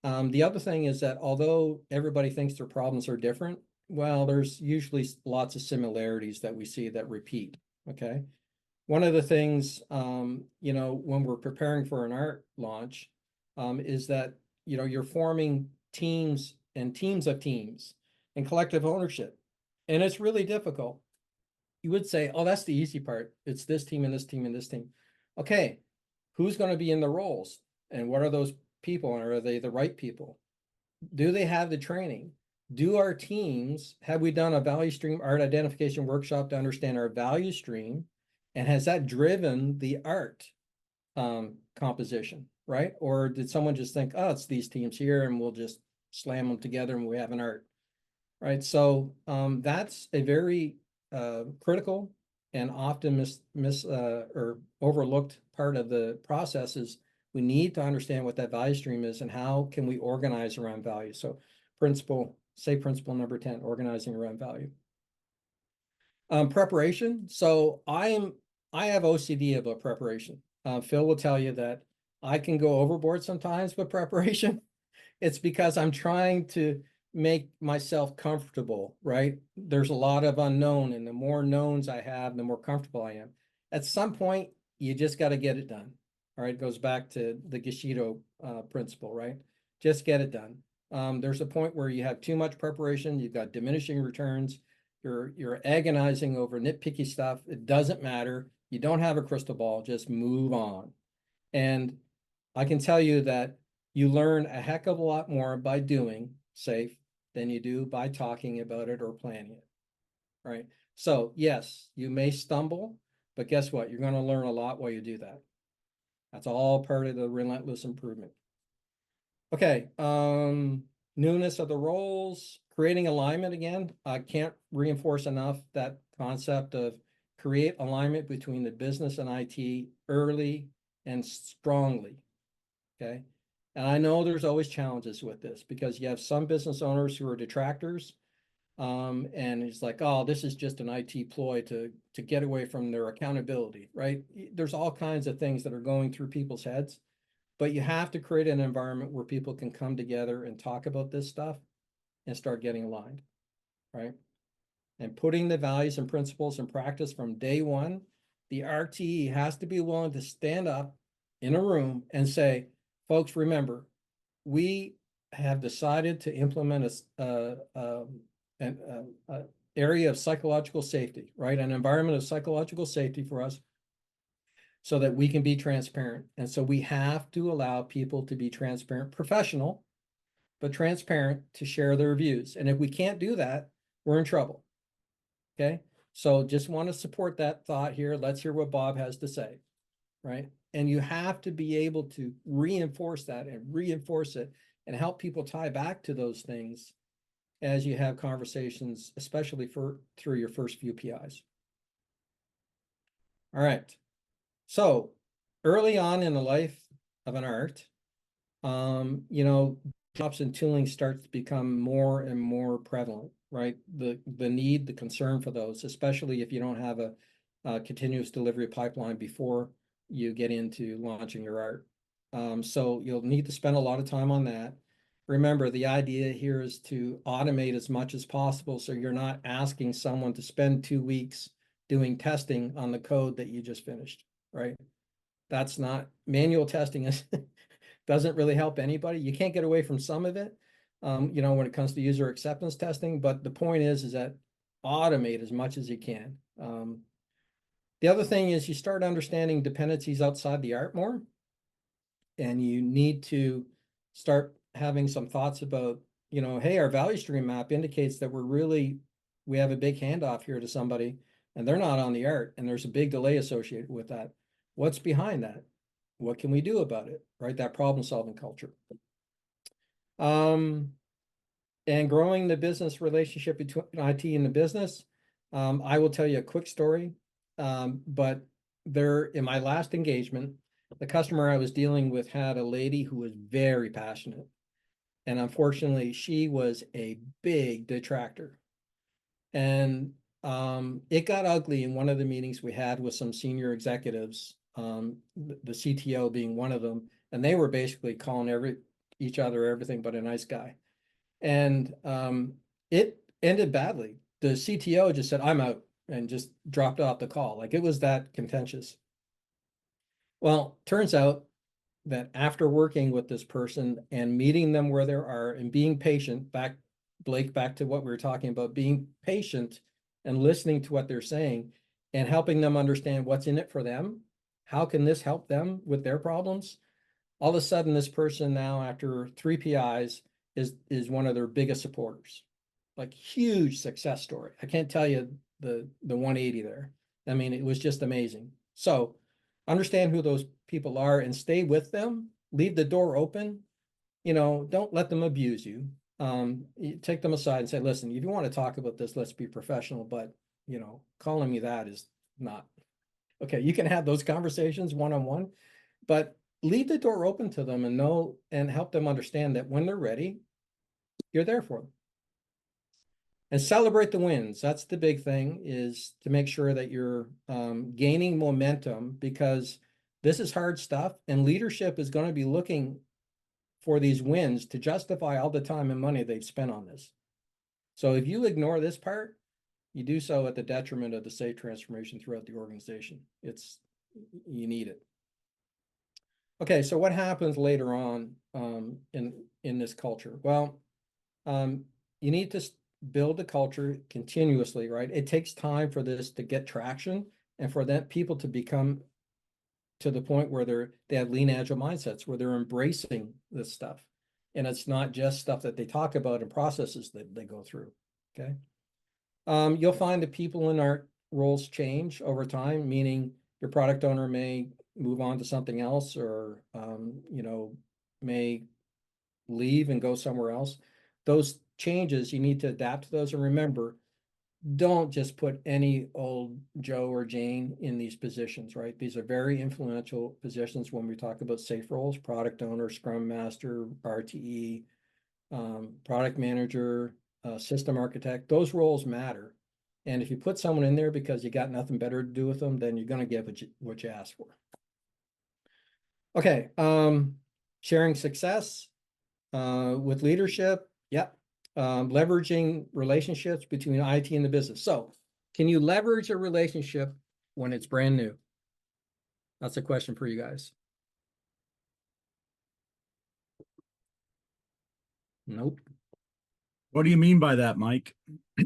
The other thing is that although everybody thinks their problems are different, well, there's usually lots of similarities that we see that repeat, okay? One of the things, when we're preparing for an art launch, is that, you're forming teams and teams of teams and collective ownership. And it's really difficult. You would say, oh, that's the easy part. It's this team and this team and this team. Okay, who's going to be in the roles? And what are those people, and are they the right people? Do they have the training? Do our teams, have we done a value stream art identification workshop to understand our value stream? And has that driven the art composition, right? Or did someone just think, oh, it's these teams here and we'll just slam them together and we have an art, right? So that's a very critical and often or overlooked part of the process. Is we need to understand what that value stream is and how can we organize around value. So principle number 10, organizing around value. Preparation. So I have OCD about preparation. Phil will tell you that I can go overboard sometimes with preparation. It's because I'm trying to make myself comfortable, right? There's a lot of unknown, and the more knowns I have, the more comfortable I am. At some point, you just got to get it done. All right, it goes back to the Gishido principle, right? Just get it done. There's a point where you have too much preparation, you've got diminishing returns, you're agonizing over nitpicky stuff. It doesn't matter. You don't have a crystal ball, just move on. And I can tell you that you learn a heck of a lot more by doing safe than you do by talking about it or planning it, right? So yes, you may stumble, but guess what? You're going to learn a lot while you do that. That's all part of the relentless improvement. Okay, newness of the roles, creating alignment again. I can't reinforce enough that concept of create alignment between the business and IT early and strongly, okay? And I know there's always challenges with this because you have some business owners who are detractors. And it's like, oh, this is just an IT ploy to get away from their accountability, right? There's all kinds of things that are going through people's heads, but you have to create an environment where people can come together and talk about this stuff and start getting aligned, right? And putting the values and principles in practice from day one. The RTE has to be willing to stand up in a room and say, folks, remember, we have decided to implement an area of psychological safety, right? An environment of psychological safety for us so that we can be transparent. And so we have to allow people to be transparent, professional, but transparent, to share their views. And if we can't do that, we're in trouble. Okay. So just want to support that thought here. Let's hear what Bob has to say, right? And you have to be able to reinforce that and reinforce it and help people tie back to those things as you have conversations, especially through your first few PIs. All right. So early on in the life of an art, you know, jobs and tooling starts to become more and more prevalent, right? The need, the concern for those, especially if you don't have a continuous delivery pipeline before you get into launching your art. So you'll need to spend a lot of time on that. Remember, the idea here is to automate as much as possible, so you're not asking someone to spend 2 weeks doing testing on the code that you just finished, right? That's not, manual testing is doesn't really help anybody. You can't get away from some of it, you know, when it comes to user acceptance testing. But the point is that automate as much as you can. The other thing is you start understanding dependencies outside the art more, and you need to start having some thoughts about, you know, hey, our value stream map indicates that we have a big handoff here to somebody and they're not on the art, and there's a big delay associated with that. What's behind that? What can we do about it, right? That problem solving culture. And growing the business relationship between IT and the business. I will tell you a quick story, but in my last engagement, the customer I was dealing with had a lady who was very passionate. And unfortunately, she was a big detractor. And it got ugly in one of the meetings we had with some senior executives, the CTO being one of them. And they were basically calling each other everything but a nice guy. And it ended badly. The CTO just said, I'm out, and just dropped off the call. Like, it was that contentious. Well, turns out that after working with this person and meeting them where they are and being patient, Blake, back to what we were talking about, being patient and listening to what they're saying and helping them understand what's in it for them. How can this help them with their problems? All of a sudden, this person now, after 3 PIs, is one of their biggest supporters. Like, huge success story. I can't tell you the 180 there. I mean, it was just amazing. So understand who those people are and stay with them. Leave the door open. You know, don't let them abuse you. You take them aside and say, listen, if you want to talk about this, let's be professional. But, you know, calling me that is not okay. You can have those conversations one-on-one, but leave the door open to them and help them understand that when they're ready, you're there for them. And celebrate the wins. That's the big thing, is to make sure that you're gaining momentum, because this is hard stuff, and leadership is going to be looking for these wins to justify all the time and money they've spent on this. So if you ignore this part, you do so at the detriment of the safe transformation throughout the organization. You need it. Okay, so what happens later on in this culture? Well, you need to build a culture continuously, right? It takes time for this to get traction and for that people to become to the point where they have lean agile mindsets, where they're embracing this stuff. And it's not just stuff that they talk about and processes that they go through. Okay. You'll find that people in our roles change over time, meaning your product owner may move on to something else, or you know, may leave and go somewhere else. Those changes, you need to adapt to those. And remember, don't just put any old Joe or Jane in these positions, right? These are very influential positions when we talk about safe roles: product owner, scrum master, RTE, product manager, system architect, those roles matter. And if you put someone in there because you got nothing better to do with them, then you're going to get what you ask for. Okay, sharing success with leadership. Yep. Leveraging relationships between IT and the business. So can you leverage a relationship when it's brand new? That's a question for you guys. Nope. What do you mean by that, Mike?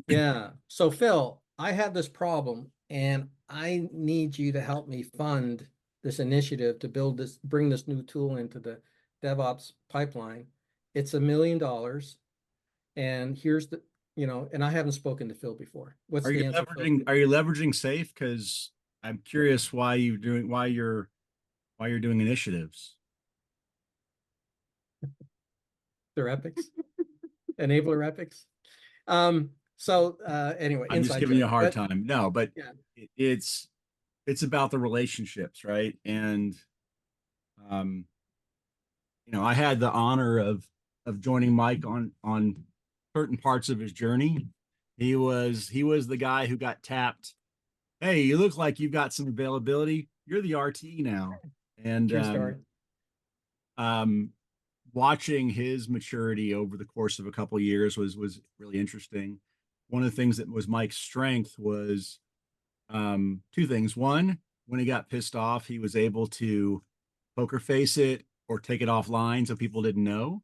Yeah. So Phil, I have this problem and I need you to help me fund this initiative to bring this new tool into the DevOps pipeline. It's $1 million. And here's the, and I haven't spoken to Phil before. What's the answer? Are you leveraging SAFe? Because I'm curious why you're doing initiatives. They're epics. Enabler epics. So anyway, I'm just giving you a hard time. No, but yeah. It's about the relationships, right? And I had the honor of joining Mike on certain parts of his journey. He was the guy who got tapped. Hey, you look like you've got some availability. You're the RTE now. And true story. Watching his maturity over the course of a couple of years was really interesting. One of the things that was Mike's strength was two things. One, when he got pissed off, he was able to poker face it or take it offline so people didn't know,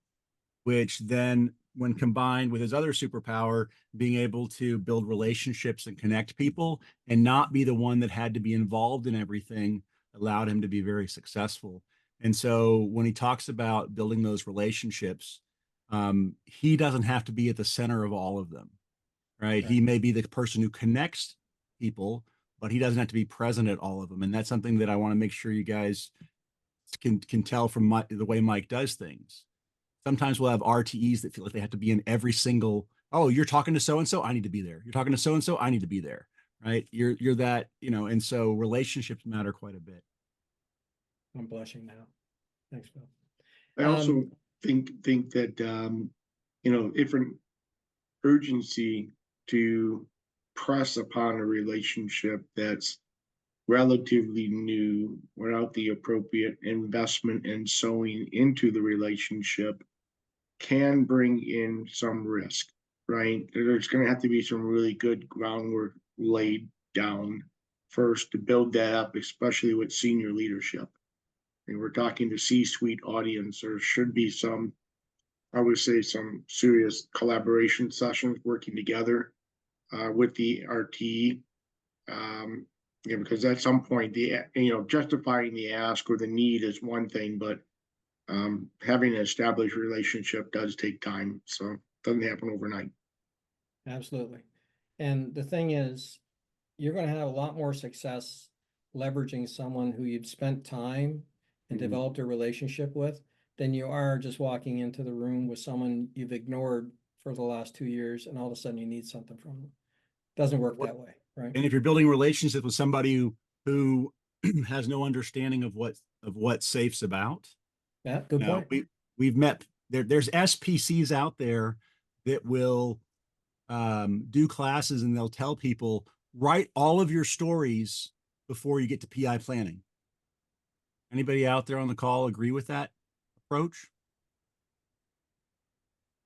which then, when combined with his other superpower, being able to build relationships and connect people and not be the one that had to be involved in everything, allowed him to be very successful. And so when he talks about building those relationships, he doesn't have to be at the center of all of them, right? He may be the person who connects people, but he doesn't have to be present at all of them. And that's something that I want to make sure you guys can tell from the way Mike does things. Sometimes we'll have RTEs that feel like they have to be in every single, oh, you're talking to so-and-so, I need to be there. You're talking to so-and-so, I need to be there, right? You're that, and so relationships matter quite a bit. I'm blushing now. Thanks, Phil. I also think that, different urgency to press upon a relationship that's relatively new without the appropriate investment and sowing into the relationship can bring in some risk, right? There's going to have to be some really good groundwork laid down first to build that up, especially with senior leadership. And we're talking to C-suite audience. There should be some, I would say, some serious collaboration sessions working together with the RTE. Because at some point, justifying the ask or the need is one thing, but having an established relationship does take time. So it doesn't happen overnight. Absolutely. And the thing is, you're going to have a lot more success leveraging someone who you've spent time and developed a relationship with than you are just walking into the room with someone you've ignored for the last 2 years and all of a sudden you need something from them. Doesn't work that way, right? And if you're building relationships with somebody who has no understanding of what SAFe's about. Yeah, good point. We've met there's SPCs out there that will do classes and they'll tell people, write all of your stories before you get to PI planning. Anybody out there on the call agree with that approach?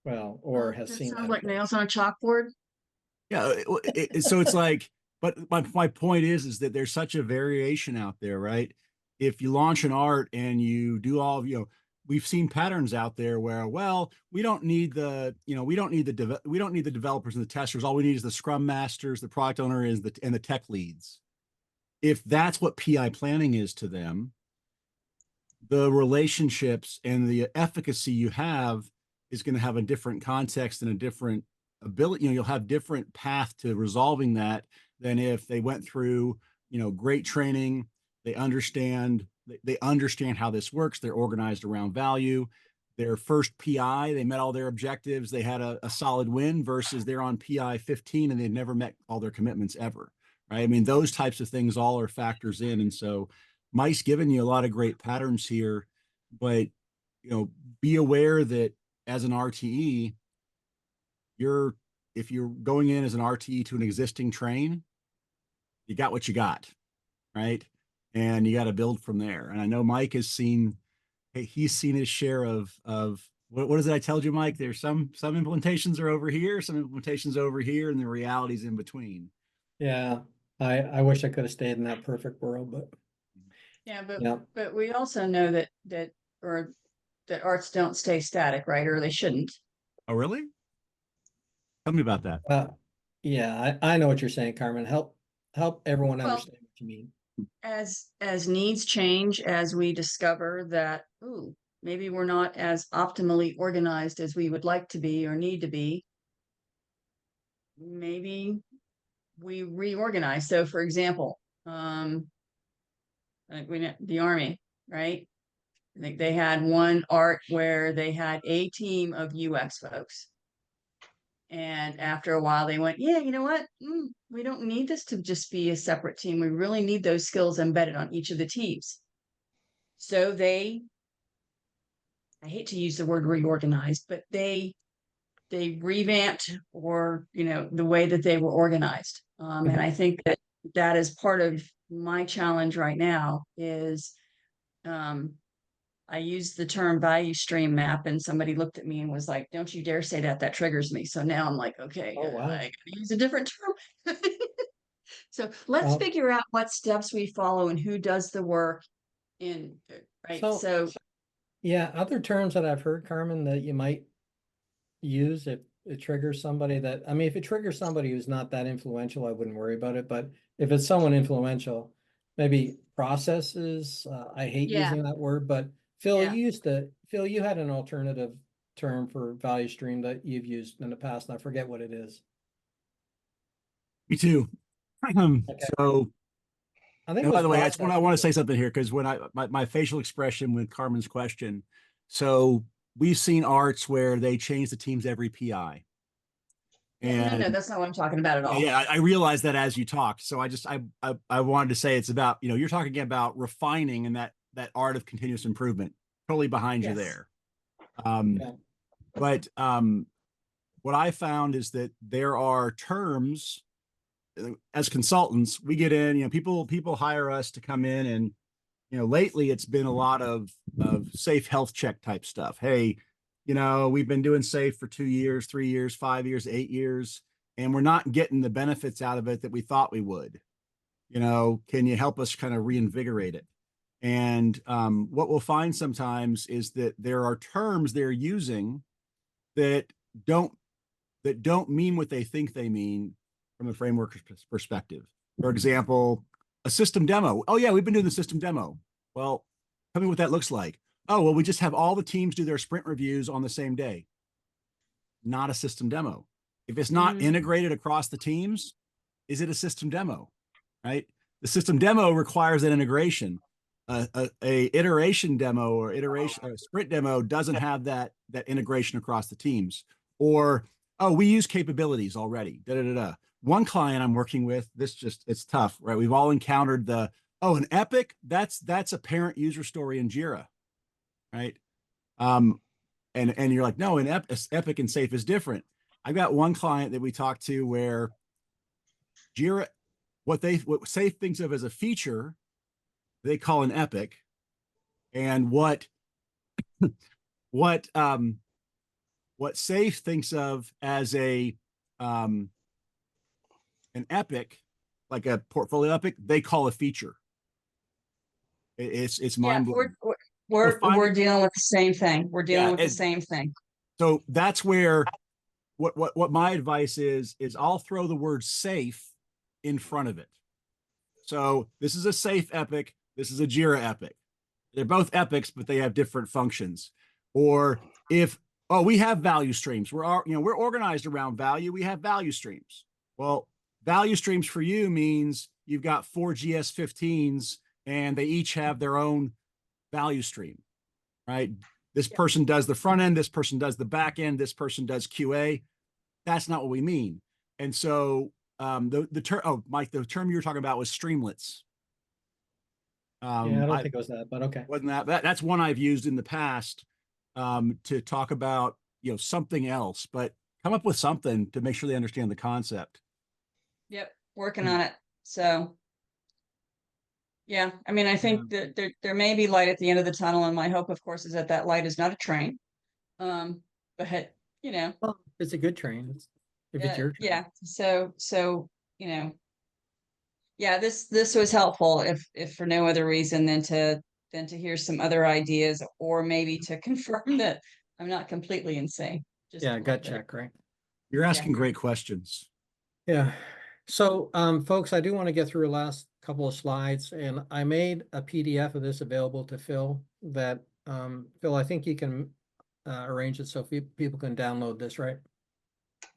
Well, or has seen that. Sounds like nails on a chalkboard. Yeah. So it's like, but my point is that there's such a variation out there, right? If you launch an art and you do all of, we've seen patterns out there where, well, we don't need the developers and the testers. All we need is the scrum masters, the product owner and the tech leads. If that's what PI planning is to them, the relationships and the efficacy you have is going to have a different context and a different ability. You'll have different path to resolving that than if they went through, great training. They understand how this works. They're organized around value. Their first PI, they met all their objectives. They had a solid win versus they're on PI 15 and they've never met all their commitments ever. Right. I mean, those types of things all are factors in. And so Mike's given you a lot of great patterns here, but, be aware that as an RTE, you're if you're going in as an RTE to an existing train, you got what you got, right? And you got to build from there. And I know Mike has seen, hey, he's seen his share of what is it I told you, Mike? There's some implementations are over here, some implementations over here, and the realities in between. Yeah, I wish I could have stayed in that perfect world, but Yeah, yeah. but we also know that arts don't stay static, right? Or they shouldn't. Oh, really? Tell me about that. Yeah, I know what you're saying, Carmen. Help everyone Well, understand what you mean. As needs change, as we discover that, ooh, maybe we're not as optimally organized as we would like to be or need to be, maybe we reorganize. So for example, the Army, right? I think they had one art where they had a team of UX folks. And after a while, they went, yeah, you know what? We don't need this to just be a separate team. We really need those skills embedded on each of the teams. So I hate to use the word reorganized, but they revamped or, the way that they were organized. And I think that is part of my challenge right now is, I used the term value stream map and somebody looked at me and was like, don't you dare say that, that triggers me. So now I'm like, okay, Oh, wow. I gotta use a different term. So let's figure out what steps we follow and who does the work right. So yeah, other terms that I've heard, Carmen, that you might use if it triggers somebody that, I mean, if it triggers somebody who's not that influential, I wouldn't worry about it. But if it's someone influential, maybe processes, I hate using that word, but Phil, you had an alternative term for value stream that you've used in the past, and I forget what it is. Me too. Okay. So, I think by the way, I want to say process. something here because when my facial expression with Carmen's question. So we've seen arts where they change the teams every PI. no, that's not what I'm talking about at all. Yeah, I realized that as you talked. So I wanted to say it's about, you're talking about refining and that art of continuous improvement. Totally behind you there. But what I found is that there are terms as consultants, we get in, people hire us to come in and, lately it's been a lot of safe health check type stuff. Hey, we've been doing safe for 2 years, 3 years, 5 years, 8 years, and we're not getting the benefits out of it that we thought we would. Can you help us kind of reinvigorate it? And what we'll find sometimes is that there are terms they're using that don't mean what they think they mean from a framework perspective. For example, a system demo. Oh yeah, we've been doing the system demo. Well, tell me what that looks like. Oh, well, we just have all the teams do their sprint reviews on the same day. Not a system demo. If it's not integrated across the teams, is it a system demo? Right? The system demo requires that integration. A iteration demo or sprint demo doesn't have that integration across the teams. Or, oh, we use capabilities already. One client I'm working with, it's tough, right? We've all encountered an epic, that's a parent user story in Jira, right? And you're like, no, epic and safe is different. I've got one client that we talked to where Jira, what Safe thinks of as a feature, they call an epic, and what Safe thinks of as an epic, like a portfolio epic, they call a feature. It's mind-blowing. We're dealing with the same thing. We're dealing with the same thing. So that's where what my advice is I'll throw the word safe in front of it. So this is a safe epic. This is a Jira epic. They're both epics, but they have different functions. Or if, we have value streams. We're organized around value. We have value streams. Well, value streams for you means you've got 4 GS15s and they each have their own value stream, right? This person does the front end, this person does the back end, this person does QA. That's not what we mean. And so the term, Mike, the term you were talking about was streamlets. I don't think it was that, but okay. Wasn't that's one I've used in the past to talk about, something else. But come up with something to make sure they understand the concept. Yep, working on it. So yeah, I mean, I think that there may be light at the end of the tunnel, and my hope, of course, is that that light is not a train. But you know, Well, it's a good train. If it's your train. yeah. So you know, yeah, this was helpful if for no other reason than to hear some other ideas, or maybe to confirm that I'm not completely insane. Just Yeah, a gut little bit. check, right? You're asking great questions. Yeah. So, folks, I do want to get through the last couple of slides, and I made a PDF of this available to Phil that, Phil, I think you can arrange it so people can download this, right?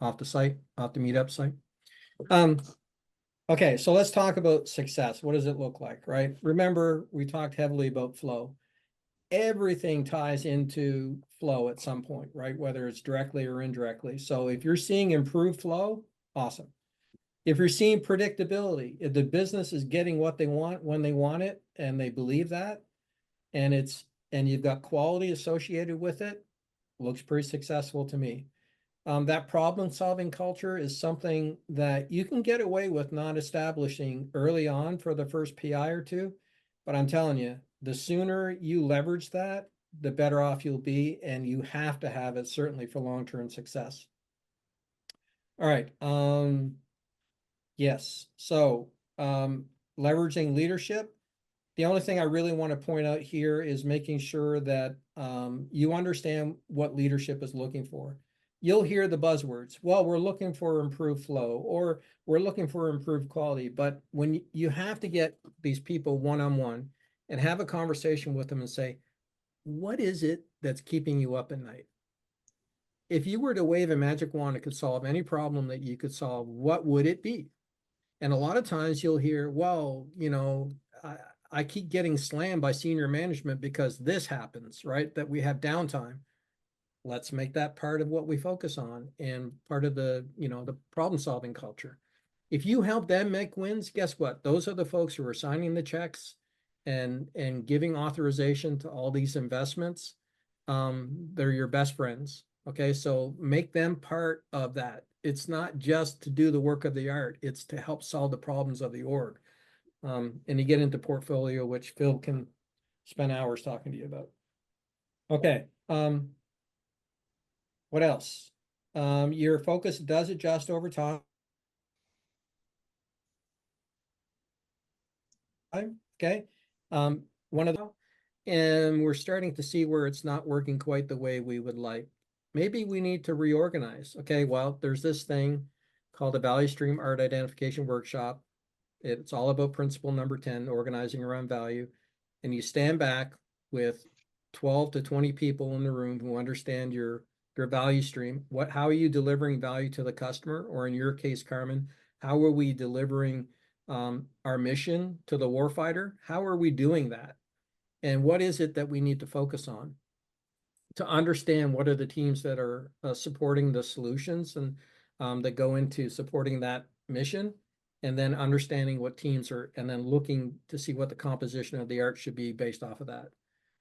Off the site, off the meetup site. Okay, so let's talk about success. What does it look like, right? Remember, we talked heavily about flow. Everything ties into flow at some point, right? Whether it's directly or indirectly. So if you're seeing improved flow, awesome. If you're seeing predictability, if the business is getting what they want when they want it, and they believe that, and you've got quality associated with it, looks pretty successful to me. That problem-solving culture is something that you can get away with not establishing early on for the first PI or two, but I'm telling you, the sooner you leverage that, the better off you'll be, and you have to have it certainly for long-term success. All right. Yes. So, leveraging leadership. The only thing I really want to point out here is making sure that you understand what leadership is looking for. You'll hear the buzzwords. Well, we're looking for improved flow, or we're looking for improved quality. But when you have to get these people one-on-one and have a conversation with them and say, what is it that's keeping you up at night? If you were to wave a magic wand that could solve any problem that you could solve, what would it be? And a lot of times you'll hear, well, I keep getting slammed by senior management because this happens, right? That we have downtime. Let's make that part of what we focus on and part of the problem solving culture. If you help them make wins, guess what? Those are the folks who are signing the checks and giving authorization to all these investments. They're your best friends. Okay, so make them part of that. It's not just to do the work of the art, it's to help solve the problems of the org. And you get into portfolio, which Phil can spend hours talking to you about. Okay. What else? Your focus does adjust over time. Okay. One of them, and we're starting to see where it's not working quite the way we would like. Maybe we need to reorganize. Okay, well, there's this thing called a value stream art identification workshop. It's all about principle number 10, organizing around value. And you stand back with 12 to 20 people in the room who understand your value stream. How are you delivering value to the customer? Or in your case, Carmen, how are we delivering our mission to the warfighter? How are we doing that? And what is it that we need to focus on? To understand what are the teams that are supporting the solutions and that go into supporting that mission, and then understanding what teams are, and then looking to see what the composition of the art should be based off of that.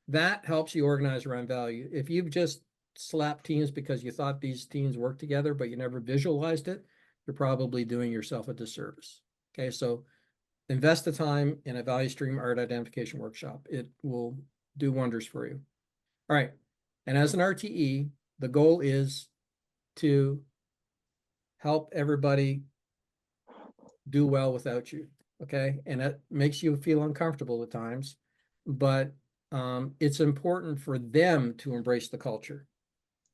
That helps you organize around value. If you've just slapped teams because you thought these teams work together, but you never visualized it, you're probably doing yourself a disservice. Okay, so invest the time in a value stream art identification workshop. It will do wonders for you. All right. And as an RTE, the goal is to help everybody do well without you. Okay. And that makes you feel uncomfortable at times, but it's important for them to embrace the culture,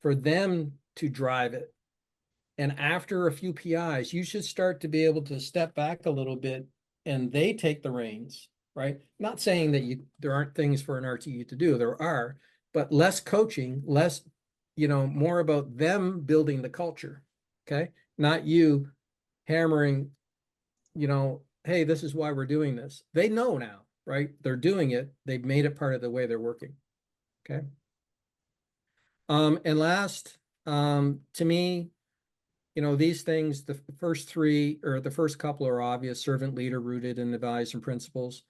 for them to drive it. And after a few PIs, you should start to be able to step back a little bit and they take the reins, right? Not saying that there aren't things for an RTE to do, there are, but less coaching, less, more about them building the culture, okay? Not you hammering, hey, this is why we're doing this. They know now, right? They're doing it. They've made it part of the way they're working, okay? And last, to me, these things, the first three or the first couple are obvious: servant leader, rooted in the values and principles.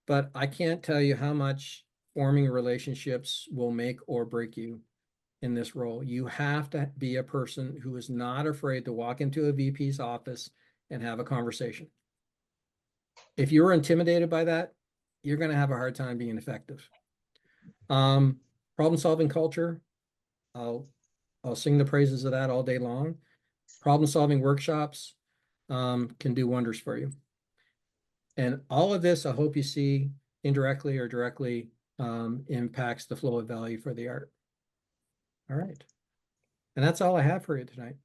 But I can't tell you how much forming relationships will make or break you. in this role. You have to be a person who is not afraid to walk into a VP's office and have a conversation. If you're intimidated by that, you're going to have a hard time being effective. Problem-solving culture, I'll sing the praises of that all day long. Problem-solving workshops can do wonders for you. And all of this, I hope you see indirectly or directly impacts the flow of value for the art. All right. And that's all I have for you tonight.